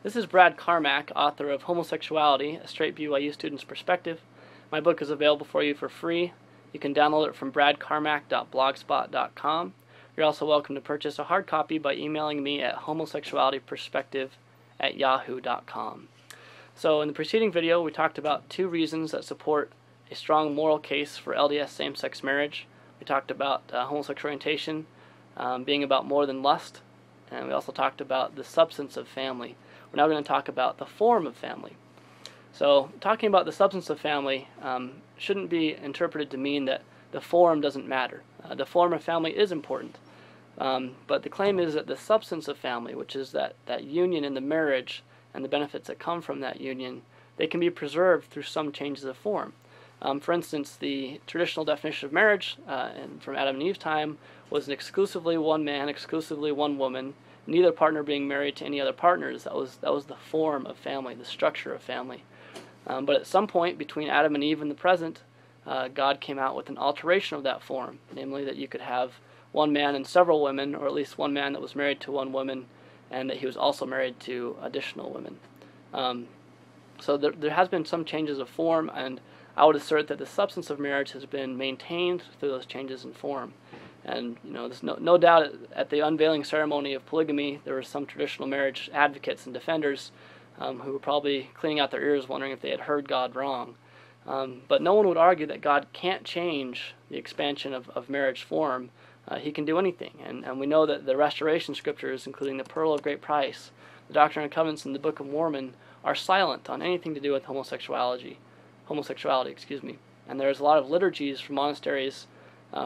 This is Brad Carmack, author of Homosexuality, A Straight BYU Student's Perspective. My book is available for you for free. You can download it from bradcarmack.blogspot.com. You're also welcome to purchase a hard copy by emailing me at homosexualityperspective@yahoo.com. So in the preceding video, we talked about two reasons that support a strong moral case for LDS same-sex marriage. We talked about homosexual orientation being about more than lust, and we also talked about the substance of family. We're now going to talk about the form of family. So talking about the substance of family shouldn't be interpreted to mean that the form doesn't matter. The form of family is important, but the claim is that the substance of family, which is that union in the marriage and the benefits that come from that union, they can be preserved through some changes of form. For instance, the traditional definition of marriage and from Adam and Eve's time was an exclusively one man, exclusively one woman, neither partner being married to any other partners. That was the form of family, the structure of family. But at some point between Adam and Eve and the present, God came out with an alteration of that form, namely that you could have one man and several women, or at least one man that was married to one woman, and that he was also married to additional women. So there has been some changes of form, and I would assert that the substance of marriage has been maintained through those changes in form. And there's no doubt at the unveiling ceremony of polygamy, there were some traditional marriage advocates and defenders who were probably cleaning out their ears wondering if they had heard God wrong. But no one would argue that God can't change the expansion of marriage form. He can do anything. And we know that the restoration scriptures, including the Pearl of Great Price, the Doctrine and Covenants, and the Book of Mormon, are silent on anything to do with homosexuality. And there's a lot of liturgies from monasteries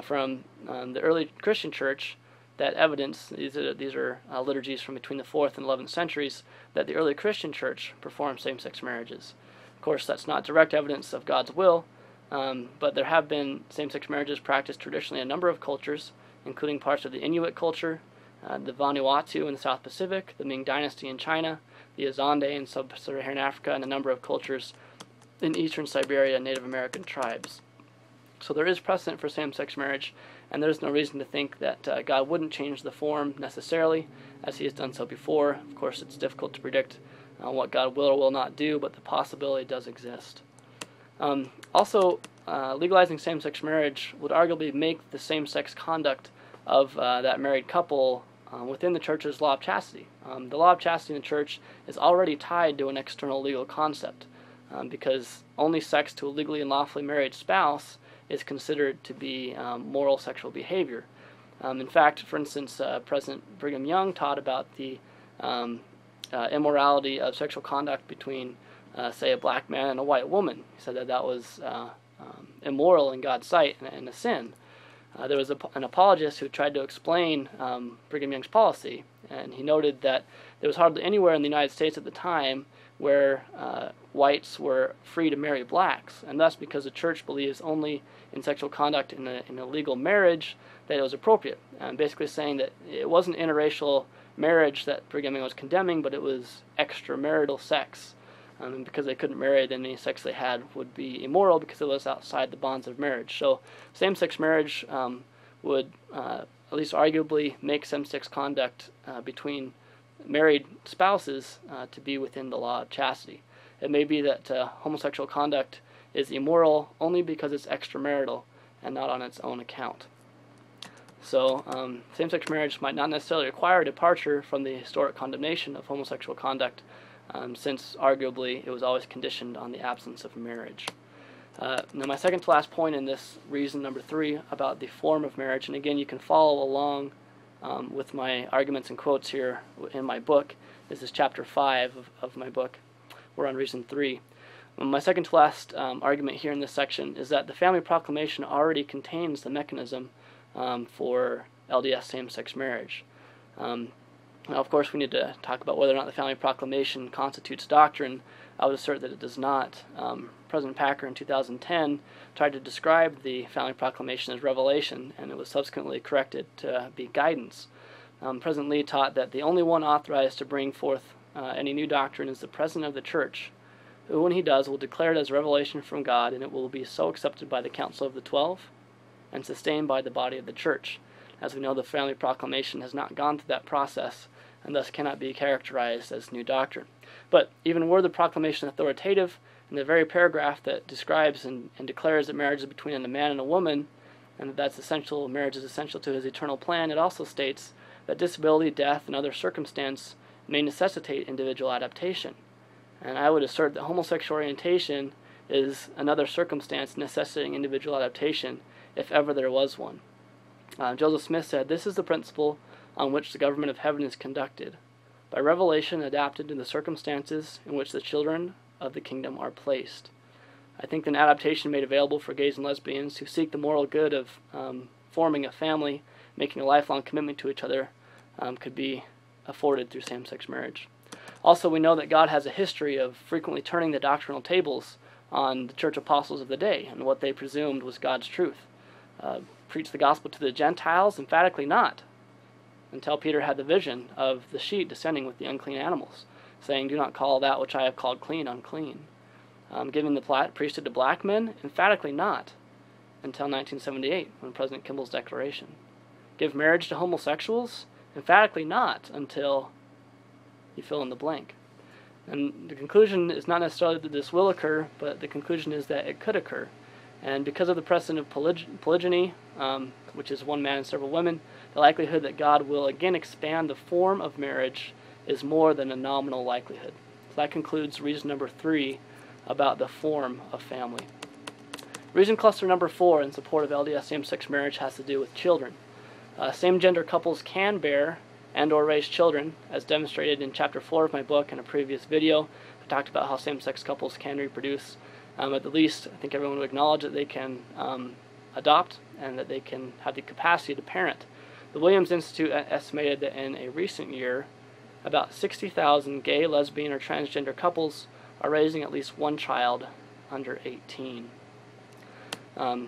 from the early Christian church that evidence, these are liturgies from between the 4th and 11th centuries, that the early Christian church performed same-sex marriages. Of course, that's not direct evidence of God's will, but there have been same-sex marriages practiced traditionally in a number of cultures, including parts of the Inuit culture, the Vanuatu in the South Pacific, the Ming Dynasty in China, the Azande in sub-Saharan Africa, and a number of cultures in eastern Siberia and Native American tribes. So there is precedent for same-sex marriage, and there's no reason to think that God wouldn't change the form necessarily, as he has done so before. Of course, it's difficult to predict what God will or will not do, but the possibility does exist. Also, legalizing same-sex marriage would arguably make the same-sex conduct of that married couple within the church's law of chastity. The law of chastity in the church is already tied to an external legal concept, because only sex to a legally and lawfully married spouse is considered to be moral sexual behavior. In fact, for instance, President Brigham Young taught about the immorality of sexual conduct between, say, a black man and a white woman. He said that was immoral in God's sight and a sin. There was an apologist who tried to explain Brigham Young's policy, and he noted that there was hardly anywhere in the United States at the time where whites were free to marry blacks, and thus because the church believes only in sexual conduct in a legal marriage that it was appropriate, and basically saying that it wasn't interracial marriage that Brigham Young was condemning, but it was extramarital sex, and because they couldn't marry, then any sex they had would be immoral because it was outside the bonds of marriage. So same-sex marriage would at least arguably make same-sex conduct between married spouses to be within the law of chastity. It may be that homosexual conduct is immoral only because it's extramarital and not on its own account. So same-sex marriage might not necessarily require a departure from the historic condemnation of homosexual conduct, since arguably it was always conditioned on the absence of marriage. Now my second to last point in this reason number 3 about the form of marriage, and again you can follow along with my arguments and quotes here in my book. This is chapter 5 of my book. We're on reason 3. My second to last argument here in this section is that the Family Proclamation already contains the mechanism for LDS same-sex marriage. Now, of course, we need to talk about whether or not the Family Proclamation constitutes doctrine. I would assert that it does not. President Packer in 2010 tried to describe the Family Proclamation as revelation, and it was subsequently corrected to be guidance. President Lee taught that the only one authorized to bring forth any new doctrine is the President of the Church, who, when he does, will declare it as revelation from God, and it will be so accepted by the Council of the 12 and sustained by the body of the Church. As we know, the Family Proclamation has not gone through that process, and thus cannot be characterized as new doctrine. But even were the proclamation authoritative, in the very paragraph that describes and declares that marriage is between a man and a woman, and that that's essential, marriage is essential to his eternal plan, it also states that disability, death, and other circumstance may necessitate individual adaptation. And I would assert that homosexual orientation is another circumstance necessitating individual adaptation, if ever there was one. Joseph Smith said, "This is the principle on which the government of heaven is conducted, by revelation adapted to the circumstances in which the children of the kingdom are placed." I think an adaptation made available for gays and lesbians who seek the moral good of forming a family, making a lifelong commitment to each other, could be afforded through same-sex marriage. Also, we know that God has a history of frequently turning the doctrinal tables on the church apostles of the day and what they presumed was God's truth. Preach the gospel to the Gentiles? Emphatically not, until Peter had the vision of the sheet descending with the unclean animals, saying, "Do not call that which I have called clean unclean." Giving the priesthood to black men? Emphatically not, until 1978, when President Kimball's declaration. Give marriage to homosexuals? Emphatically not, until you fill in the blank. And the conclusion is not necessarily that this will occur, but the conclusion is that it could occur. And because of the precedent of polygyny, which is one man and several women, the likelihood that God will again expand the form of marriage is more than a nominal likelihood. So that concludes reason number 3 about the form of family. Reason cluster number 4 in support of LDS same-sex marriage has to do with children. Same-gender couples can bear and or raise children, as demonstrated in Chapter 4 of my book and a previous video. I talked about how same-sex couples can reproduce. At the least, I think everyone would acknowledge that they can adopt and that they can have the capacity to parent. The Williams Institute estimated that in a recent year, about 60,000 gay, lesbian, or transgender couples are raising at least one child under 18.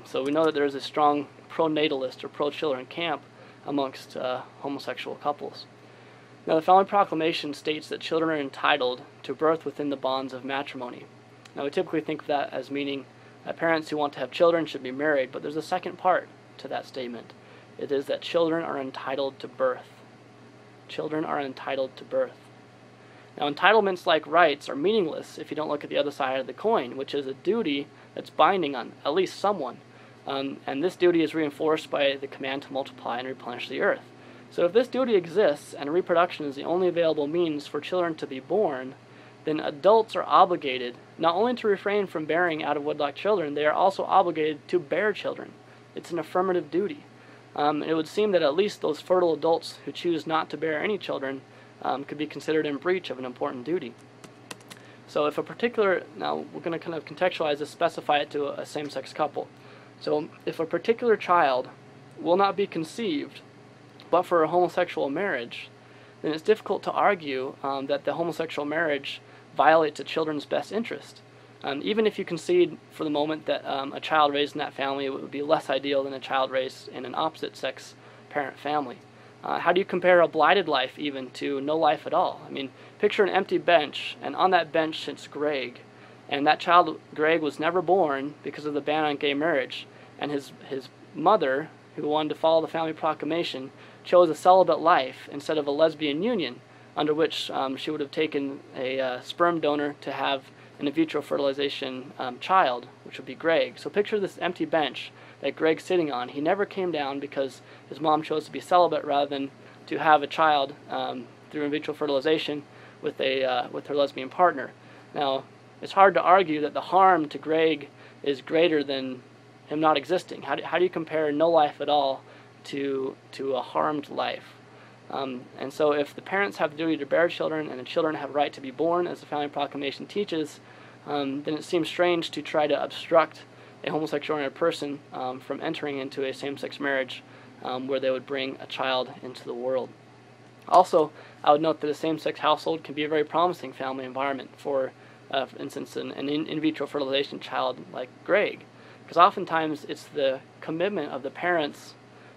So we know that there is a strong pro-natalist or pro-children camp amongst homosexual couples. Now, the Family Proclamation states that children are entitled to birth within the bonds of matrimony. Now, we typically think of that as meaning that parents who want to have children should be married, but there's a second part to that statement. It is that children are entitled to birth. Children are entitled to birth. Now, entitlements like rights are meaningless if you don't look at the other side of the coin, which is a duty that's binding on at least someone. And this duty is reinforced by the command to multiply and replenish the earth. So if this duty exists and reproduction is the only available means for children to be born, then adults are obligated not only to refrain from bearing out of wedlock children, they are also obligated to bear children. It's an affirmative duty. It would seem that at least those fertile adults who choose not to bear any children could be considered in breach of an important duty. So if a particular, now we're going to kind of contextualize this, specify it to a same-sex couple. So if a particular child will not be conceived but for a homosexual marriage, then it's difficult to argue that the homosexual marriage violates a children's best interest. Even if you concede for the moment that a child raised in that family would be less ideal than a child raised in an opposite-sex parent family. How do you compare a blighted life even to no life at all? I mean, picture an empty bench, and on that bench sits Greg. And that child, Greg, was never born because of the ban on gay marriage. And his mother, who wanted to follow the Family Proclamation, chose a celibate life instead of a lesbian union, under which she would have taken a sperm donor to have an in vitro fertilization child, which would be Greg. So picture this empty bench that Greg's sitting on. He never came down because his mom chose to be celibate rather than to have a child through in vitro fertilization with her lesbian partner. Now, it's hard to argue that the harm to Greg is greater than him not existing. How do you compare no life at all to a harmed life? And so if the parents have the duty to bear children and the children have a right to be born, as the Family Proclamation teaches, then it seems strange to try to obstruct a homosexual person from entering into a same-sex marriage where they would bring a child into the world. Also, I would note that a same-sex household can be a very promising family environment for instance, an in vitro fertilization child like Greg, because oftentimes it's the commitment of the parents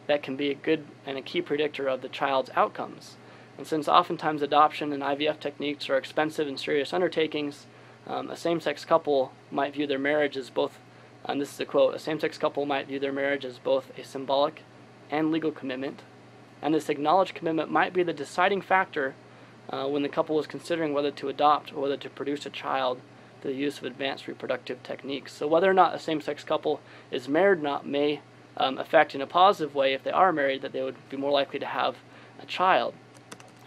that can be a good and a key predictor of the child's outcomes. And since oftentimes adoption and IVF techniques are expensive and serious undertakings, a same-sex couple might view their marriage as both, and this is a quote, a same-sex couple might view their marriage as both a symbolic and legal commitment, and this acknowledged commitment might be the deciding factor when the couple was considering whether to adopt or whether to produce a child through the use of advanced reproductive techniques. So whether or not a same-sex couple is married or not may affect in a positive way, if they are married, that they would be more likely to have a child.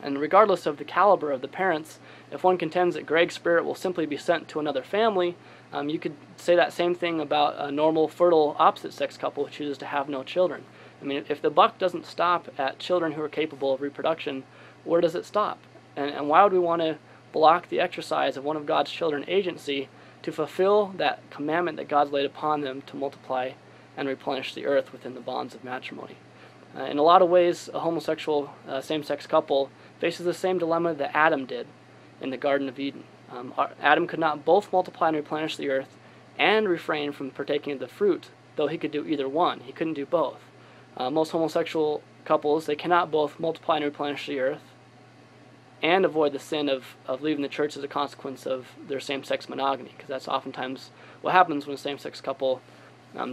And regardless of the caliber of the parents, if one contends that Greg's spirit will simply be sent to another family, you could say that same thing about a normal, fertile, opposite-sex couple who chooses to have no children. I mean, if the buck doesn't stop at children who are capable of reproduction, where does it stop? And why would we want to block the exercise of one of God's children agency to fulfill that commandment that God's laid upon them to multiply and replenish the earth within the bonds of matrimony? In a lot of ways, a homosexual same-sex couple faces the same dilemma that Adam did in the Garden of Eden. Adam could not both multiply and replenish the earth and refrain from partaking of the fruit, though he could do either one. He couldn't do both. Most homosexual couples, they cannot both multiply and replenish the earth and avoid the sin of leaving the church as a consequence of their same-sex monogamy, because that's oftentimes what happens when a same-sex couple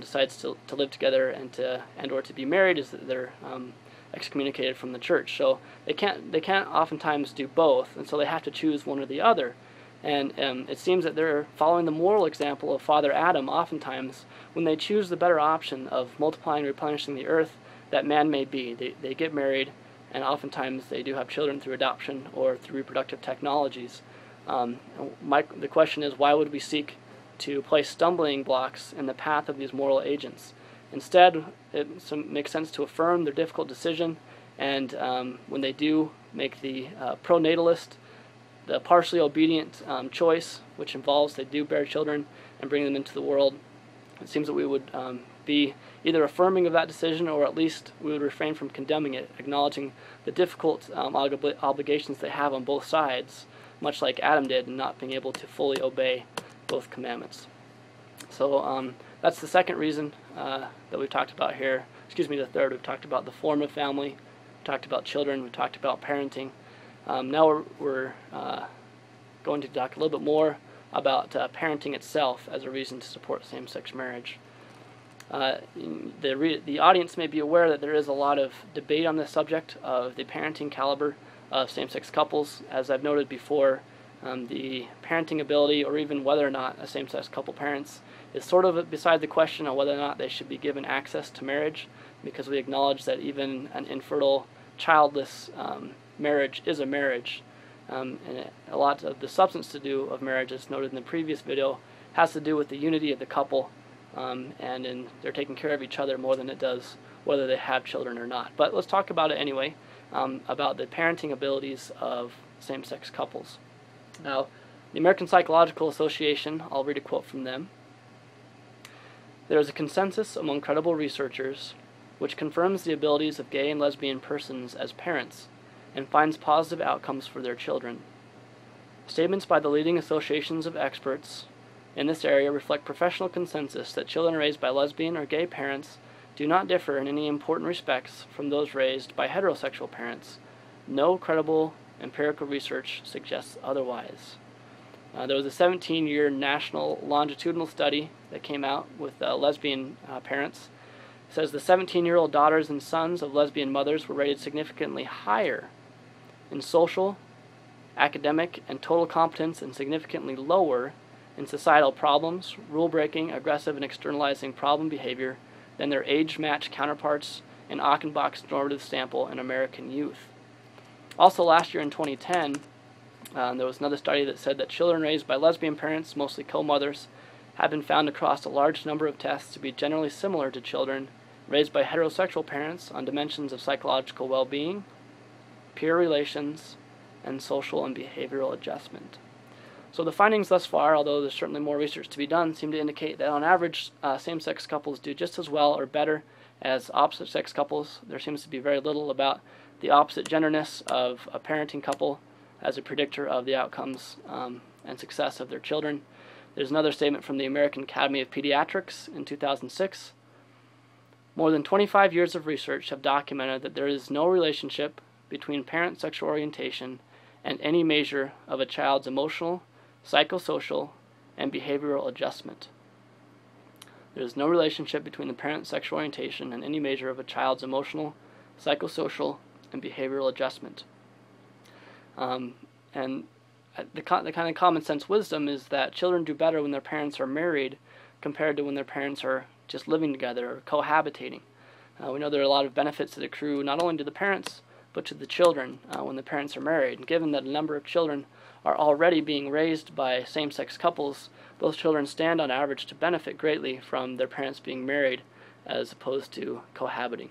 decides to live together and or to be married, is that they're excommunicated from the church. So they can't oftentimes do both, and so they have to choose one or the other. And it seems that they're following the moral example of Father Adam oftentimes when they choose the better option of multiplying and replenishing the earth that man may be. They get married, and oftentimes they do have children through adoption or through reproductive technologies. The question is, why would we seek to place stumbling blocks in the path of these moral agents? Instead, it makes sense to affirm their difficult decision, and when they do make the pronatalist, the partially obedient choice, which involves they do bear children and bring them into the world, it seems that we would be either affirming of that decision, or at least we would refrain from condemning it, acknowledging the difficult obligations they have on both sides, much like Adam did, in not being able to fully obey both commandments. So that's the second reason that we've talked about here. The third. We've talked about the form of family, we've talked about children, we've talked about parenting. Now we're going to talk a little bit more about parenting itself as a reason to support same-sex marriage. The audience may be aware that there is a lot of debate on this subject of the parenting caliber of same-sex couples. As I've noted before, the parenting ability, or even whether or not a same-sex couple parents, is sort of beside the question of whether or not they should be given access to marriage, because we acknowledge that even an infertile, childless marriage is a marriage. And a lot of the substance to do of marriage, as noted in the previous video, has to do with the unity of the couple, and they're taking care of each other more than it does whether they have children or not. But let's talk about it anyway, about the parenting abilities of same-sex couples. Now, the American Psychological Association, I'll read a quote from them. "There is a consensus among credible researchers which confirms the abilities of gay and lesbian persons as parents and finds positive outcomes for their children. Statements by the leading associations of experts in this area reflect professional consensus that children raised by lesbian or gay parents do not differ in any important respects from those raised by heterosexual parents. No credible empirical research suggests otherwise." There was a 17-year national longitudinal study that came out with lesbian parents. It says the 17-year-old daughters and sons of lesbian mothers were rated significantly higher in social, academic, and total competence, and significantly lower in societal problems, rule-breaking, aggressive, and externalizing problem behavior than their age-matched counterparts in Achenbach's normative sample in American youth. Also last year in 2010, there was another study that said that children raised by lesbian parents, mostly co-mothers, have been found across a large number of tests to be generally similar to children raised by heterosexual parents on dimensions of psychological well-being, peer relations, and social and behavioral adjustment. So the findings thus far, although there's certainly more research to be done, seem to indicate that on average same-sex couples do just as well or better as opposite-sex couples. There seems to be very little about the opposite genderness of a parenting couple as a predictor of the outcomes and success of their children. There's another statement from the American Academy of Pediatrics in 2006. "More than 25 years of research have documented that there is no relationship between parent sexual orientation and any measure of a child's emotional, psychosocial, and behavioral adjustment." There is no relationship between the parent's sexual orientation and any measure of a child's emotional, psychosocial, and behavioral adjustment. And the kind of common sense wisdom is that children do better when their parents are married compared to when their parents are just living together or cohabitating. We know there are a lot of benefits that accrue not only to the parents but to the children when the parents are married. And given that a number of children are already being raised by same-sex couples, those children stand on average to benefit greatly from their parents being married as opposed to cohabiting.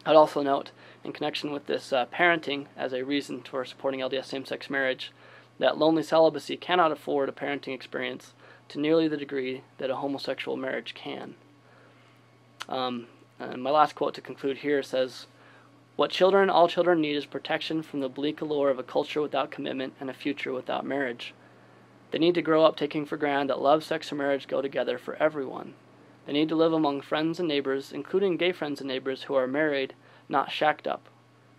I'd also note, in connection with this parenting as a reason for supporting LDS same-sex marriage, that lonely celibacy cannot afford a parenting experience to nearly the degree that a homosexual marriage can. And my last quote to conclude here says, "What all children need is protection from the bleak allure of a culture without commitment and a future without marriage. They need to grow up taking for granted that love, sex, and marriage go together for everyone. They need to live among friends and neighbors, including gay friends and neighbors who are married, not shacked up.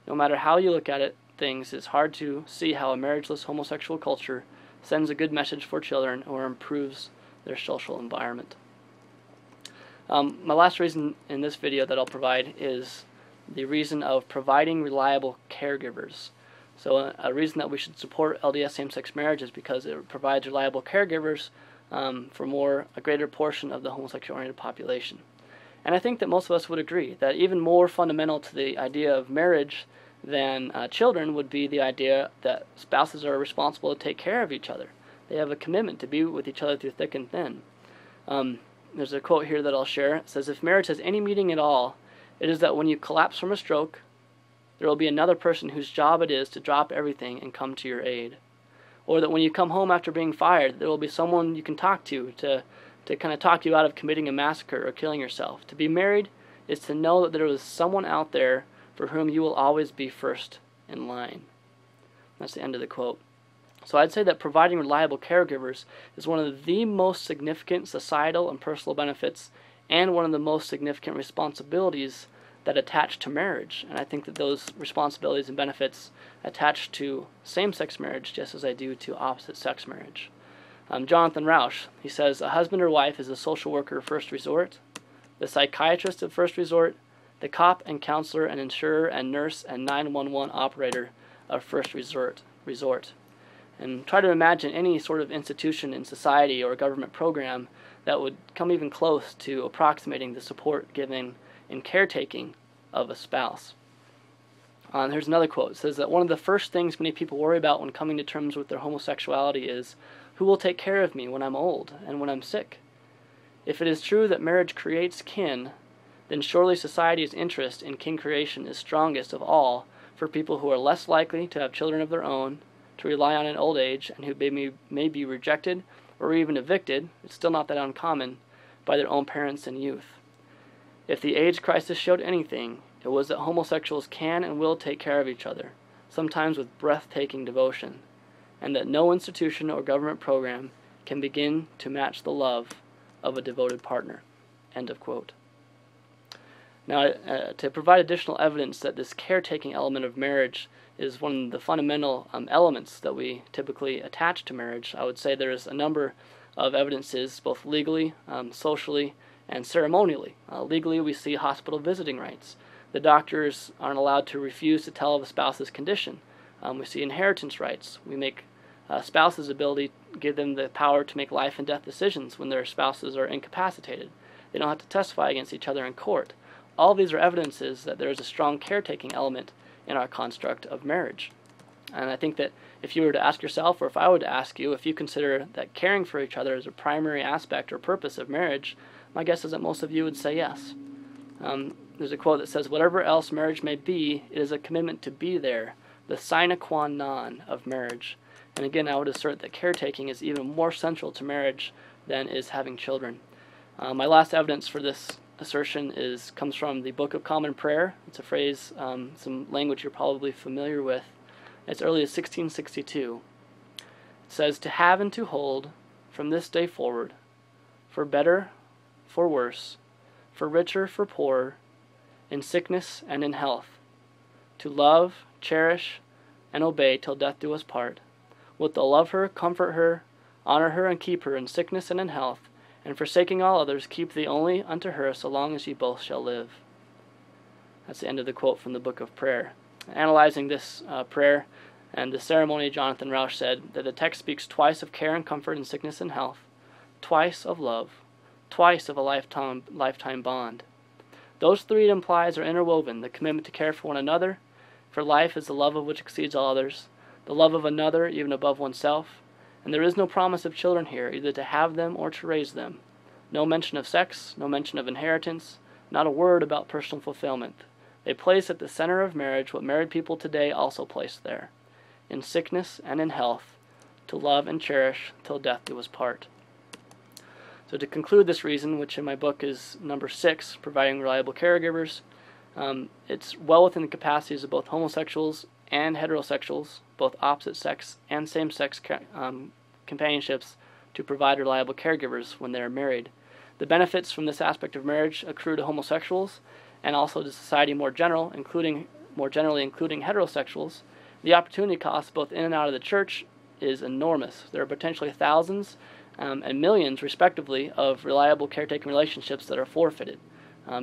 No matter how you look at it, it's hard to see how a marriageless homosexual culture sends a good message for children or improves their social environment." My last reason in this video that I'll provide is the reason of providing reliable caregivers. So a reason that we should support LDS same-sex marriage is because it provides reliable caregivers for a greater portion of the homosexual-oriented population. And I think that most of us would agree that even more fundamental to the idea of marriage than children would be the idea that spouses are responsible to take care of each other. They have a commitment to be with each other through thick and thin. There's a quote here that I'll share. It says, "If marriage has any meaning at all, it is that when you collapse from a stroke, there will be another person whose job it is to drop everything and come to your aid. Or that when you come home after being fired, there will be someone you can talk to kind of talk you out of committing a massacre or killing yourself. To be married is to know that there is someone out there for whom you will always be first in line." That's the end of the quote. So I'd say that providing reliable caregivers is one of the most significant societal and personal benefits and one of the most significant responsibilities that attach to marriage. And I think that those responsibilities and benefits attach to same-sex marriage just as I do to opposite-sex marriage. Jonathan Rausch, he says, "A husband or wife is a social worker of first resort, the psychiatrist of first resort, the cop and counselor and insurer and nurse and 911 operator of first resort. And try to imagine any sort of institution in society or government program that would come even close to approximating the support given in caretaking of a spouse." Here's another quote. It says that one of the first things many people worry about when coming to terms with their homosexuality is, who will take care of me when I'm old and when I'm sick? If it is true that marriage creates kin, then surely society's interest in kin creation is strongest of all for people who are less likely to have children of their own, to rely on in old age, and who may be rejected or even evicted, it's still not that uncommon, by their own parents in youth. If the AIDS crisis showed anything, it was that homosexuals can and will take care of each other, sometimes with breathtaking devotion, and that no institution or government program can begin to match the love of a devoted partner. End of quote. Now, to provide additional evidence that this caretaking element of marriage is one of the fundamental elements that we typically attach to marriage, I would say there's a number of evidences, both legally, socially, and ceremonially. Legally, we see hospital visiting rights. The doctors aren't allowed to refuse to tell of a spouse's condition. We see inheritance rights. We make spouses' ability, give them the power to make life and death decisions when their spouses are incapacitated. They don't have to testify against each other in court. All these are evidences that there is a strong caretaking element in our construct of marriage. And I think that if you were to ask yourself, or if I were to ask you, if you consider that caring for each other is a primary aspect or purpose of marriage, my guess is that most of you would say yes. There's a quote that says, "Whatever else marriage may be, it is a commitment to be there, the sine qua non of marriage." And again, I would assert that caretaking is even more central to marriage than is having children. My last evidence for this assertion comes from the Book of Common Prayer. It's a phrase, some language you're probably familiar with. As early as 1662. It says, "To have and to hold from this day forward, for better, for worse, for richer, for poorer, in sickness and in health, to love, cherish, and obey till death do us part, wilt thou love her, comfort her, honor her, and keep her in sickness and in health, and forsaking all others, keep thee only unto her so long as ye both shall live." That's the end of the quote from the Book of Prayer. Analyzing this prayer And the ceremony, Jonathan Rauch said that the text speaks twice of care and comfort in sickness and health, twice of love, twice of a lifetime bond. Those three it implies are interwoven: the commitment to care for one another, for life is the love of which exceeds all others, the love of another even above oneself, and there is no promise of children here, either to have them or to raise them. No mention of sex, no mention of inheritance, not a word about personal fulfillment. They place at the center of marriage what married people today also place there: in sickness and in health, to love and cherish till death do us part. So to conclude this reason, which in my book is number 6, providing reliable caregivers, it's well within the capacities of both homosexuals and heterosexuals, both opposite sex and same-sex companionships, to provide reliable caregivers when they are married. The benefits from this aspect of marriage accrue to homosexuals and also to society more generally, including heterosexuals. The opportunity cost both in and out of the church is enormous. There are potentially thousands and millions, respectively, of reliable caretaking relationships that are forfeited.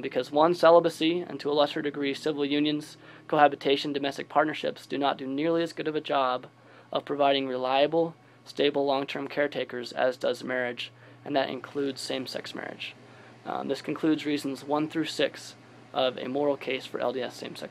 Because one, celibacy, and to a lesser degree civil unions, cohabitation, domestic partnerships do not do nearly as good of a job of providing reliable, stable, long-term caretakers as does marriage, and that includes same-sex marriage. This concludes reasons 1 through 6 of a moral case for LDS same-sex